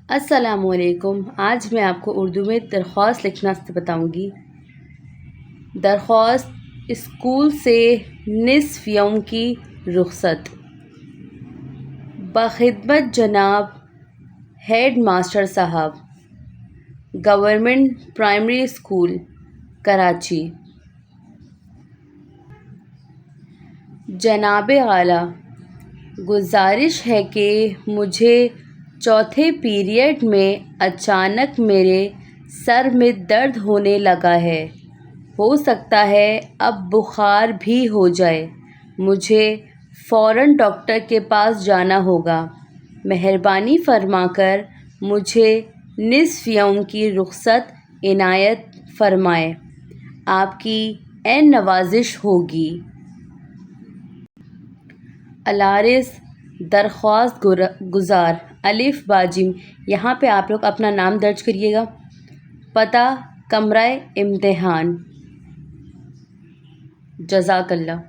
السلام علیکم۔ آج میں آپ کو اردو میں درخواست لکھنا بتاؤں گی۔ درخواست: اسکول سے نصف یوم کی رخصت۔ بخدمت جناب ہیڈ ماسٹر صاحب، گورنمنٹ پرائمری اسکول، کراچی۔ جناب اعلیٰ، گزارش ہے کہ مجھے چوتھے پیریڈ میں اچانک میرے سر میں درد ہونے لگا ہے۔ ہو سکتا ہے اب بخار بھی ہو جائے۔ مجھے فوراً ڈاکٹر کے پاس جانا ہوگا۔ مہربانی فرما کر مجھے نصف یوم کی رخصت عنایت فرمائیں۔ آپ کی نوازش ہوگی۔ العارض درخواست گزار الف باجیم۔ یہاں پہ آپ لوگ اپنا نام درج کریے گا۔ پتہ: کمرہ امتحان۔ جزاک اللہ۔